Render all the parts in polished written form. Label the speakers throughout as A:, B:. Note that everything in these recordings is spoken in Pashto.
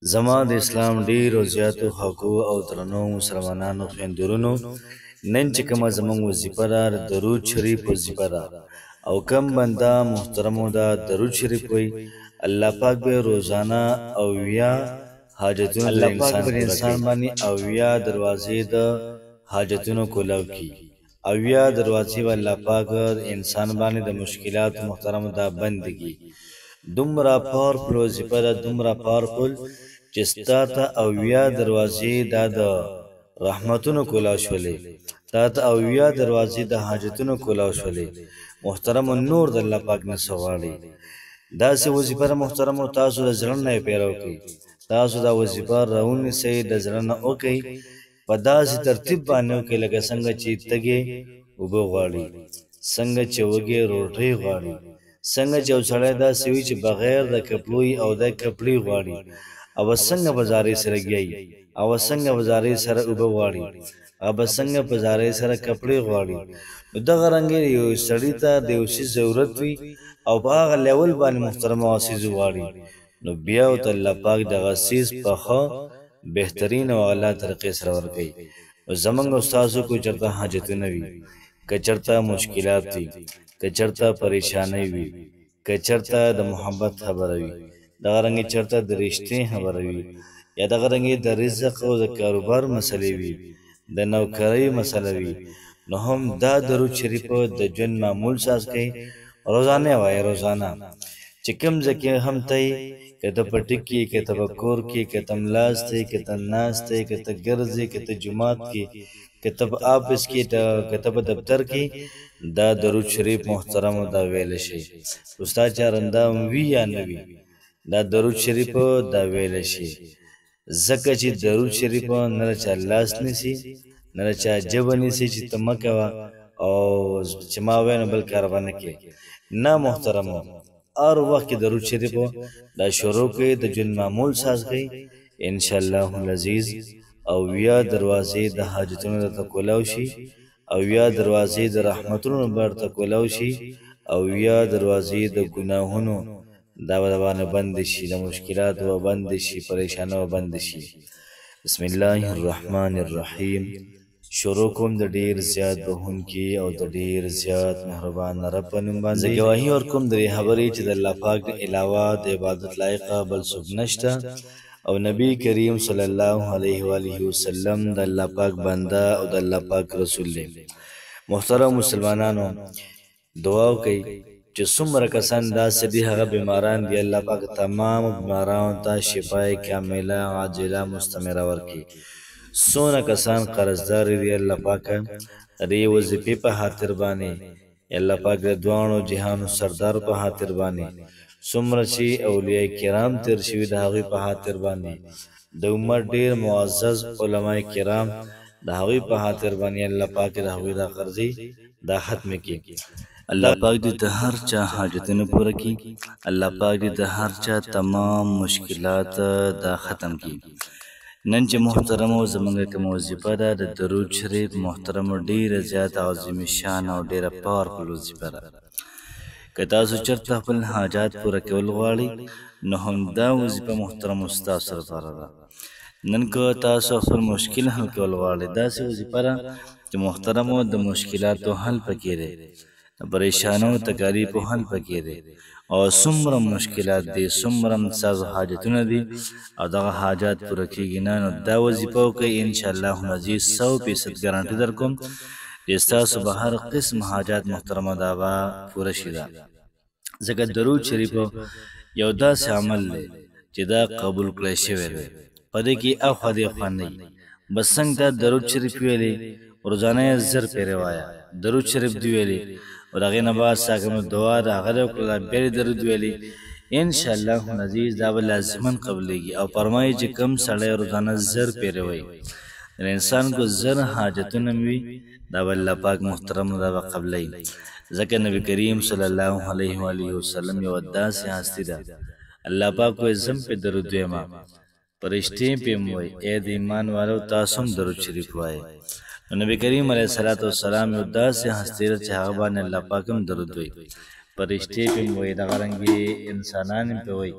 A: زما د اسلام ډیرو زیاتو حقو او درنو مسلمانانو خویندورونو، نن چې کومه زموږ وظیفه ده د درود شریف وظیفه ده، او کم بنده محترمو ده درود شریف وی، الله پاک به روزانه اویا حاجتونو د انسان باندې اویا دروازې د حاجتونو کولاو کی، اویا دروازې به الله پاک انسان باندې د مشکلات محترمو ده بند کی. دومره پاورفل وظیفه ده، دومره پاورفل چې ستا ته اویا دروازې دا د رحمتونو کولاو شولې، تا ته اویا دروازې د حاجتونو کولاو شولې. محترم نور د الله پاک نه څه غواړي؟ داسې وظیفه ده محترمو، تاسو د زړه نه یې پیرو کوئ، تاسو دا وظیفه راونیسئ، د زړه نه وکئ، په داسې ترتیب باندې وکئ لکه څنګه چې تږې اوبه غواړي، څنګه چې وږې روټۍ غواړي، څنګه چې یو سړی داسې وي چې بغیر د کپړوي او د کپړې غواړي، او څنګه په زارۍ سره ګیایي، او څنګه په زارۍ سره اوبه غواړي، او څنګه په زارۍ سره کپړې غواړي. نو دغه رنګې یو سړي ته د یو څیز ضرورت وي او په هغه لیول باندې محترمه هغه څیز غواړي، نو بیا ورته الله پاک دغه څیز په ښه بهترین او اعلی طریقې سره ورکوي. نو زموږ استازو کو چېرته حاجتونه وي، که چېرته مشکلات وي، که چېرته پریشانۍ وي، که چېرته د محبت خبره وي، دغه رنګې چېرته د رشتې خبره وي، یا دغه رنګې د رزق او د کاروبار مسلې وي، د نوکرۍ مسله وي، نو هم دا درود شریف د ژوند معمول ساز کوي، روزانه وایي. روزانه چې کوم ځای کې هم ته یې، که ته په ټیک کې، که ته په کور کې، که ته ملاست یې، که ته ناست یې، که ته ګرځې، که ته جومات کې، که ته په آفس کې، که ته په دفتر کې، دا درود شریف محترمو دا ویلی شي. استاد چارنده وي یا نه وي، دا درود شریف دا ویلی شي، ځکه چې درود شریف نه د چا لاس نیسي، نه د چا ژبه نیسي چې ته مه کوه او چې ما ووایه نو بل کار به نه کوې. نه محترمو، هر وخت کې درود شریف دا شروع کوي، د ژوند معمول ساز کوي، انشاءالله العزیز اویا دروازې د حاجتونو درته کولاو شي، اویا دروازې د رحمتونو به درته کولاو شي، اویا دروازې د ګناهونو دا به باندې بند شي، د مشکلاتو به بند شي، پریشانو به بند شي. بسم الله الرحمن الرحیم. شروع کوم د ډیر زیات بخونکي او د ډیر زیات مهربان رب په نوم باندې. زه ګواهي ورکوم د دې خبرې چې د الله پاک نه علاوه د عبادت لایقه بل څوک نشته، او نبی کریم صلی الله علیه و آله وسلم د الله پاک بنده او د الله پاک رسول دی. محترم مسلمانانو، دعا وکئ چې څومره کسان داسې دي هغه بیماران دي، الله پاک تمام بیمارانو ته شفای کامله عاجله مستمره ورکړي. څونه کسان قرضدار دي، الله پاک د دې وظیفې په خاطر باندې، الله پاک د دواړو جهانو سردار په خاطر باندې، څومره چې اولیاء کرام تیر شوي د هغوی په خاطر باندې، د عمر ډېر معزز علماء کرام د هغوی په خاطر باندې الله پاک د هغوی دا قرضې دا ختم کړي. الله پاک دې د هر چا حاجتونه پوره کړي، الله پاک دې د هر چا تمام مشکلات دا ختم کړي. نن چې محترمو زموږ کومه وظیفه ده د درود شریف، محترمو ډېره زیاته عظیم شان او ډېره پاورفل وظیفه ده. که تاسو چېرته خپل حاجات پوره کول غواړئ، نو هم دا وظیفه محترمو ستاسو لپاره ده. نن که تاسو خپل مشکل حل کول غواړئ، داسې وظیفه ده چې محترمو د مشکلاتو حل پکې دی، د پریشانو تکالیفو حل پکې دی، او څومره مشکلات دي، څومره ستاسو حاجتونه دي او دغه حاجات پوره کېږي نه، نو دا وظیفه وکئ، انشاءالله العزیز 100% ګارانټي در کوم چې ستاسو به هر قسم حاجات محترمه دا به پوره شي. ده ځکه درود شریف یو داسې عمل دی چې دا قبول کړی شوی دی، په دې کې اخوا دېخوا نه وي. بس څنګه دا درود شریف ویلې، روزانه یې 1000 پیرې وایه، درود شریف دې ویلې، او د هغې نه بعد ستا کومه دعا ده هغه دې وکړله، بیا دې درود ویلې، انشاءالله العزیز دا به لازما قبلیږي. او فرمایي چې کوم سړی روزانه 1000 پیرې وایي، د انسان کو 1000 حاجتونه وي، دا به الله پاک محترم دا به قبلوي. ځکه نبی کریم صلی الله علیه و آله وسلم یوه داسې هستي ده، الله پاک وایي زم پې درود ویمه، فرشتې پې هم وایي ای د ایمان والو تاسو هم درود شریف وایئ. نو نبی کریم علیه الصلاة والسلام یو داسې هستي ده چې هغه باندې الله پاک هم درود وایي، فرشتې پې هم وایي، دغه رنګې انسانان هم پې وایي.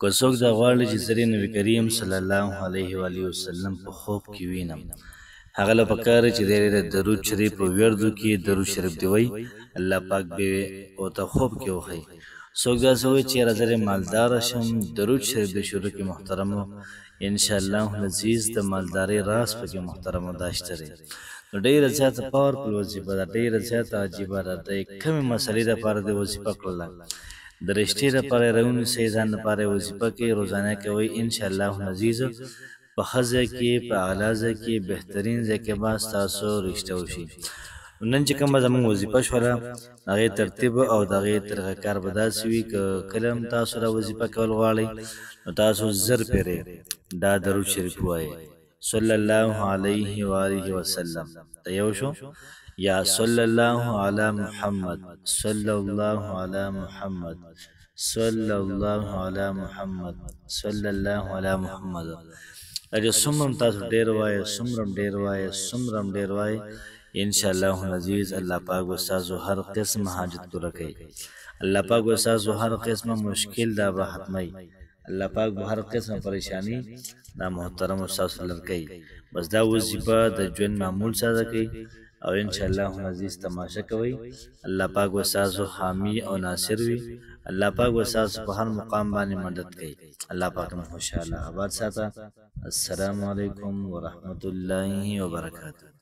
A: که څوک دا غواړي چې زه نبی کریم صلی الله علیه و آله وسلم په خوب کې وینم، هغه له پکار چې د درود شریف په وردو کې درود شریف دی وای، الله پاک به او ته خوب کې وخی. څوک داسې وایي چې یاره زه مالدار شم، درود شریف د شروع کې محترمو ان شاء الله العزیز د مالدارۍ راز پکې محترمو داشته دی. نو ډېره زیاته پاورفل وظیفه ده، ډېره زیاته عجیبه ده. د کمې مسلې دپاره دې وظیفه کړله، د رشتې دپاره یې راونیسئ، ځان دپاره یې وظیفه کوئ، روزانه کوئ. انشاءالله العزیز په ښه ځای کې، په اعلی ځای کې، بهترین ځای کې به ستاسو رشته وشي. نن چې کومه زموږ وظیفه شوله، د هغې ترتیب او د هغې طریقه کار به داسې وي که کله هم تاسو را وظیفه کول غواړئ، نو تاسو زر پیرې دا درود شریف ووایئ، صلی الله علیه و آله وسلم. دا یو شو. یا صلی الله علی محمد، صلی الله علی محمد، صلی الله علی محمد، صلی الله علی محمد. اجه څومره تاسو ډېر وایئ، څومره ډېر وایئ، څومره ډېر وایئ، انشاءالله العزیز الله پاک به ستاسو هر قسم حاجت پوره کوي. الله پاک به ستاسو هر قسمه مشکل دا به ختموي. الله پاک به هر قسمه پریشانی دا محترم ستاسو لر کوي. بس دا وظیفه د ژوند معمول ساده کوي او انشاءالله العزیز تماشه کوي. الله پاک به ستاسو حامی او ناصر وي. الله پاک به ستاسو په هر مقام باندې مدد کوي. الله پاک مو خوشحاله آباد ساته. السلام علیکم ورحمت الله وبرکاته.